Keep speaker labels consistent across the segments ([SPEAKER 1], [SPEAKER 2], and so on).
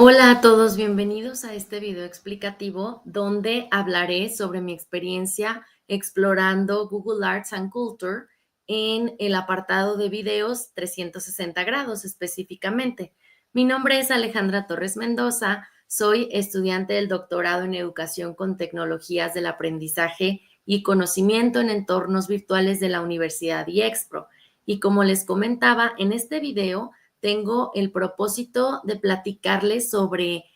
[SPEAKER 1] Hola a todos, bienvenidos a este video explicativo donde hablaré sobre mi experiencia explorando Google Arts and Culture en el apartado de videos 360 grados específicamente. Mi nombre es Alejandra Torres Mendoza, soy estudiante del doctorado en Educación con Tecnologías del Aprendizaje y Conocimiento en Entornos Virtuales de la Universidad IEXPRO. Y como les comentaba, en este video tengo el propósito de platicarles sobre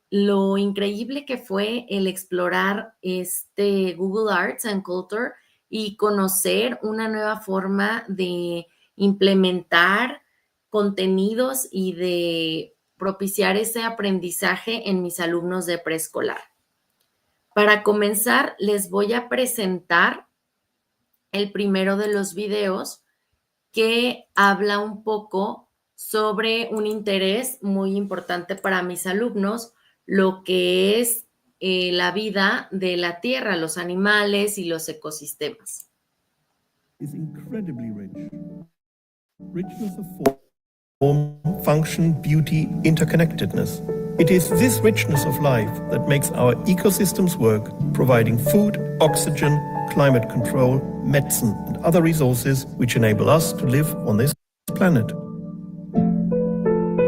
[SPEAKER 1] lo increíble que fue el explorar Google Arts and Culture y conocer una nueva forma de implementar contenidos y de propiciar ese aprendizaje en mis alumnos de preescolar. Para comenzar, les voy a presentar el primero de los videos que habla un poco sobre un interés muy importante para mis alumnos, lo que es la vida de la tierra, los animales y los ecosistemas.
[SPEAKER 2] Is incredibly rich. Richness of form, function, beauty, interconnectedness. It is this richness of life that makes our ecosystems work, providing food, oxygen, climate control, medicine, and other resources which enable us to live on this planet.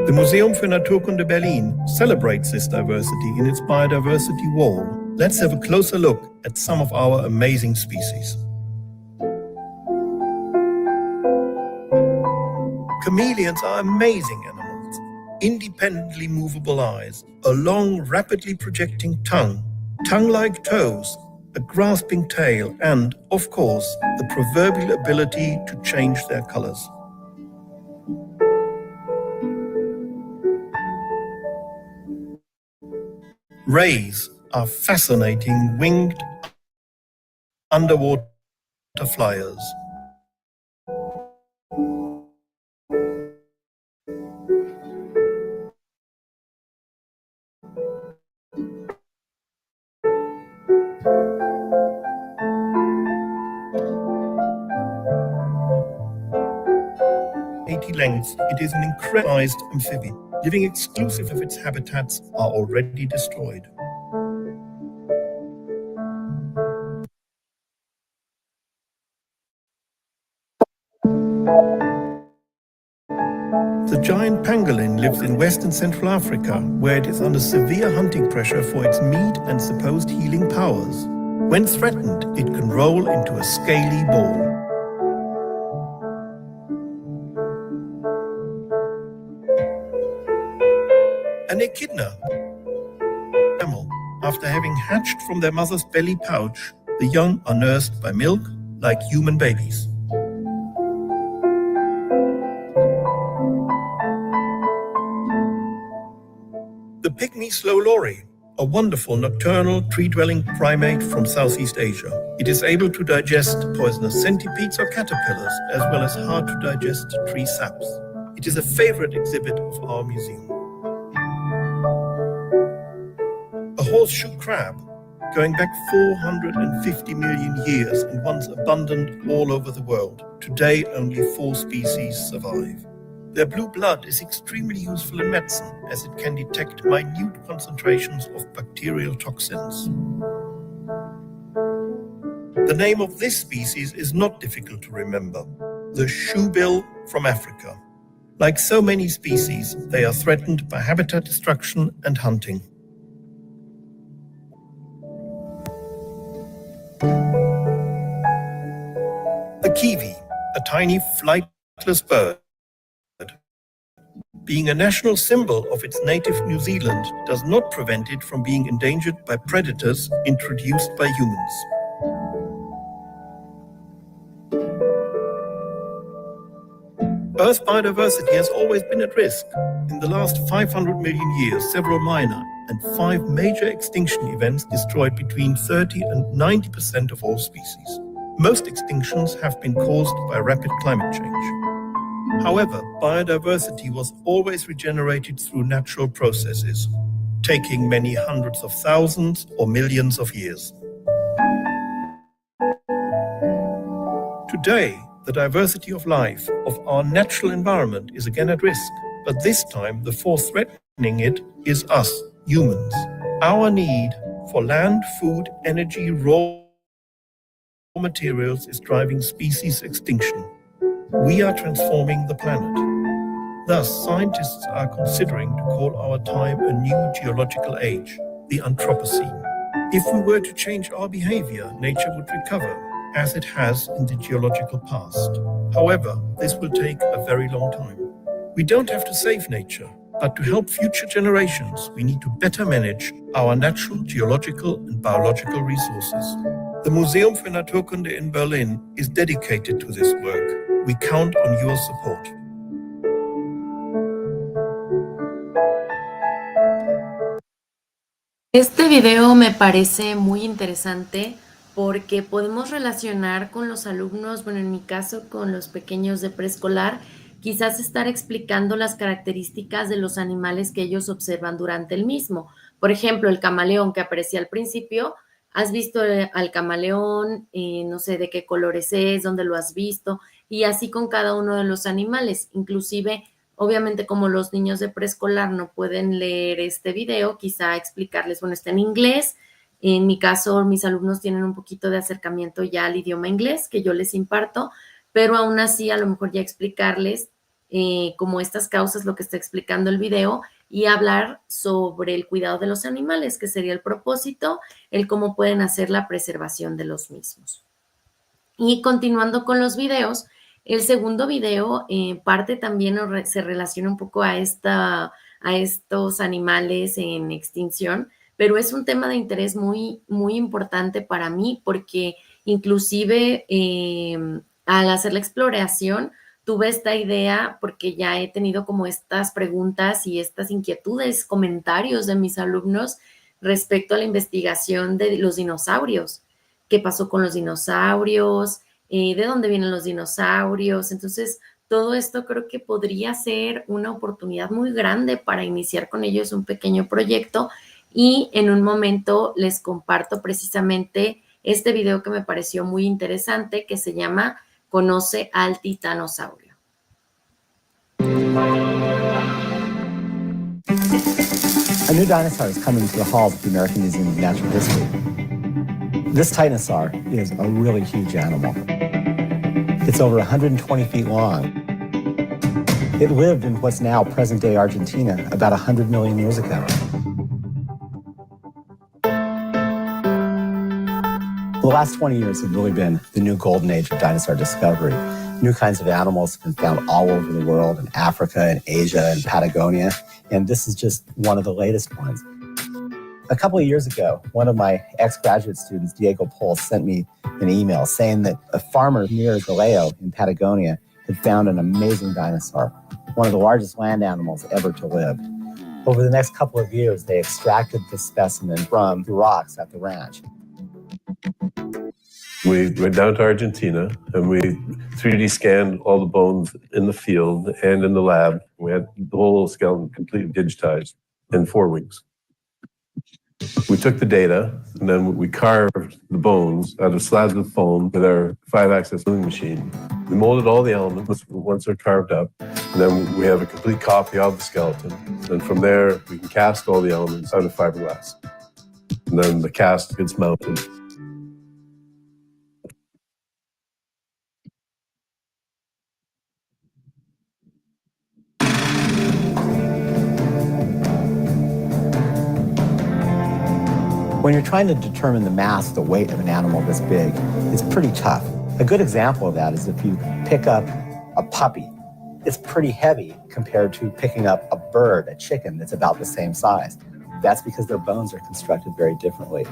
[SPEAKER 2] The Museum für Naturkunde Berlin celebrates this diversity in its biodiversity wall. Let's have a closer look at some of our amazing species. Chameleons are amazing animals. Independently movable eyes, a long, rapidly projecting tongue, tongue-like toes, a grasping tail, and, of course, the proverbial ability to change their colors. Rays are fascinating winged underwater flyers. Lengths, it is an incredibly amphibian. Living exclusive of its habitats are already destroyed. The giant pangolin lives in West and Central Africa, where it is under severe hunting pressure for its meat and supposed healing powers. When threatened, it can roll into a scaly ball. An echidna camel. After having hatched from their mother's belly pouch, the young are nursed by milk like human babies. The pygmy slow lory, a wonderful nocturnal tree-dwelling primate from Southeast Asia. It is able to digest poisonous centipedes or caterpillars, as well as hard-to-digest tree saps. It is a favorite exhibit of our museum. A horseshoe crab, going back 450 million years and once abundant all over the world. Today, only 4 species survive. Their blue blood is extremely useful in medicine, as it can detect minute concentrations of bacterial toxins. The name of this species is not difficult to remember: the shoebill from Africa. Like so many species, they are threatened by habitat destruction and hunting. The kiwi, a tiny flightless bird. Being a national symbol of its native New Zealand does not prevent it from being endangered by predators introduced by humans. Earth biodiversity has always been at risk. In the last 500 million years, several minor and 5 major extinction events destroyed between 30 and 90% of all species. Most extinctions have been caused by rapid climate change. However, biodiversity was always regenerated through natural processes, taking many hundreds of thousands or millions of years. Today, the diversity of life of our natural environment is again at risk. But this time, the force threatening it is us, humans. Our need for land, food, energy, raw materials is driving species extinction. We are transforming the planet. Thus, scientists are considering to call our time a new geological age, the Anthropocene. If we were to change our behavior, nature would recover, as it has in the geological past. However, this will take a very long time. We don't have to save nature, but to help future generations, we need to better manage our natural, geological, and biological resources. The Museum für Naturkunde in Berlin is dedicated to this work. We count on your support.
[SPEAKER 1] Este video me parece muy interesante porque podemos relacionar con los alumnos, bueno, en mi caso, con los pequeños de preescolar, quizás estar explicando las características de los animales que ellos observan durante el mismo. Por ejemplo, el camaleón que aparecía al principio, ¿has visto al camaleón? No sé de qué colores es, dónde lo has visto, y así con cada uno de los animales, inclusive. Obviamente, como los niños de preescolar no pueden leer este video, quizá explicarles, bueno, está en inglés. En mi caso, mis alumnos tienen un poquito de acercamiento ya al idioma inglés que yo les imparto, pero aún así a lo mejor ya explicarles como estas causas, lo que está explicando el video, y hablar sobre el cuidado de los animales, que sería el propósito, el cómo pueden hacer la preservación de los mismos. Y continuando con los videos, el segundo video parte también se relaciona un poco a estos animales en extinción, pero es un tema de interés muy, muy importante para mí porque inclusive al hacer la exploración tuve esta idea porque ya he tenido como estas preguntas y estas inquietudes, comentarios de mis alumnos respecto a la investigación de los dinosaurios. ¿Qué pasó con los dinosaurios? ¿De dónde vienen los dinosaurios? Entonces, todo esto creo que podría ser una oportunidad muy grande para iniciar con ellos un pequeño proyecto y en un momento les comparto precisamente este video que me pareció muy interesante que se llama Conoce al titanosaurio.
[SPEAKER 3] A new dinosaur is coming to the halls of the American Museum of Natural History. This titanosaur is a really huge animal. It's over 120 feet long. It lived in what's now present-day Argentina about 100 million years ago. The last 20 years have really been the new golden age of dinosaur discovery. New kinds of animals have been found all over the world, in Africa and Asia and Patagonia, and this is just one of the latest ones. A couple of years ago, one of my ex-graduate students, Diego Pol, sent me an email saying that a farmer near Galeo in Patagonia had found an amazing dinosaur, one of the largest land animals ever to live. Over the next couple of years, they extracted this specimen from the rocks at the ranch.
[SPEAKER 4] We went down to Argentina and we 3D scanned all the bones in the field and in the lab. We had the whole skeleton completely digitized in 4 weeks. We took the data and then we carved the bones out of slabs of foam with our 5-axis milling machine. We molded all the elements once they're carved up, and then we have a complete copy of the skeleton. And from there, we can cast all the elements out of fiberglass. And then the cast gets mounted.
[SPEAKER 3] When you're trying to determine the mass, the weight of an animal this big, it's pretty tough. A good example of that is if you pick up a puppy. It's pretty heavy compared to picking up a bird, a chicken that's about the same size. That's because their bones are constructed very differently.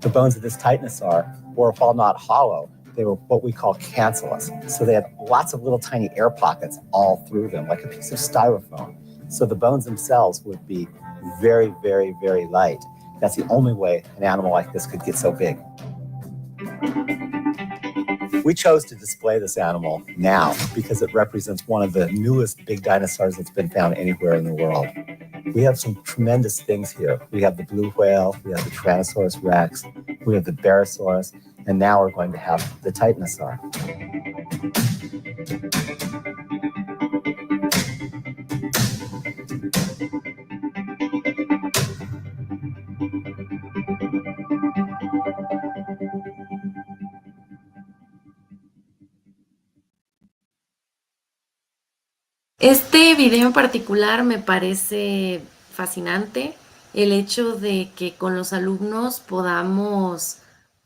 [SPEAKER 3] The bones of this titanosaur were, while not hollow, they were what we call cancellous. So they had lots of little tiny air pockets all through them, like a piece of styrofoam. So the bones themselves would be very, very, very light. That's the only way an animal like this could get so big. We chose to display this animal now because it represents one of the newest big dinosaurs that's been found anywhere in the world. We have some tremendous things here. We have the blue whale, we have the Tyrannosaurus rex, we have the Barosaurus, and now we're going to have the Titanosaur.
[SPEAKER 1] Este video en particular me parece fascinante, el hecho de que con los alumnos podamos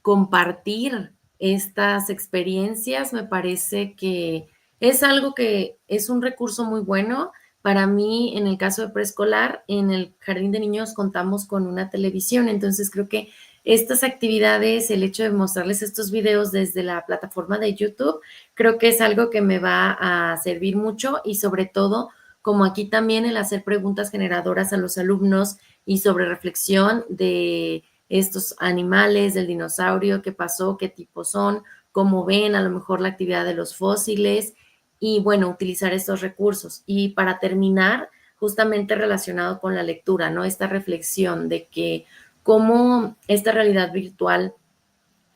[SPEAKER 1] compartir estas experiencias, me parece que es algo que es un recurso muy bueno. Para mí, en el caso de preescolar, en el jardín de niños contamos con una televisión, entonces creo que estas actividades, el hecho de mostrarles estos videos desde la plataforma de YouTube, creo que es algo que me va a servir mucho y sobre todo, como aquí también el hacer preguntas generadoras a los alumnos y sobre reflexión de estos animales, del dinosaurio, qué pasó, qué tipos son, cómo ven a lo mejor la actividad de los fósiles y bueno, utilizar estos recursos. Y para terminar, justamente relacionado con la lectura, ¿no? Esta reflexión de que cómo esta realidad virtual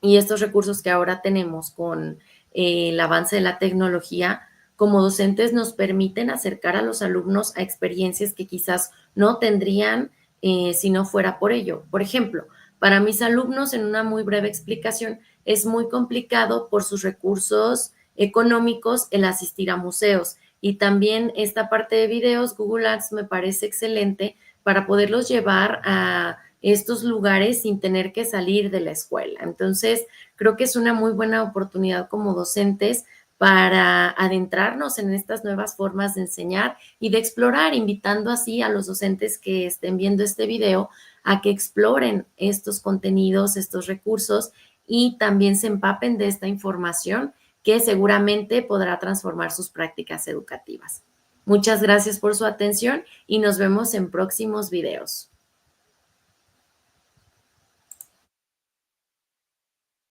[SPEAKER 1] y estos recursos que ahora tenemos con el avance de la tecnología, como docentes nos permiten acercar a los alumnos a experiencias que quizás no tendrían si no fuera por ello. Por ejemplo, para mis alumnos, en una muy breve explicación, es muy complicado por sus recursos económicos el asistir a museos. Y también esta parte de videos, Google Ads me parece excelente para poderlos llevar a estos lugares sin tener que salir de la escuela. Entonces, creo que es una muy buena oportunidad como docentes para adentrarnos en estas nuevas formas de enseñar y de explorar, invitando así a los docentes que estén viendo este video a que exploren estos contenidos, estos recursos y también se empapen de esta información que seguramente podrá transformar sus prácticas educativas. Muchas gracias por su atención y nos vemos en próximos videos.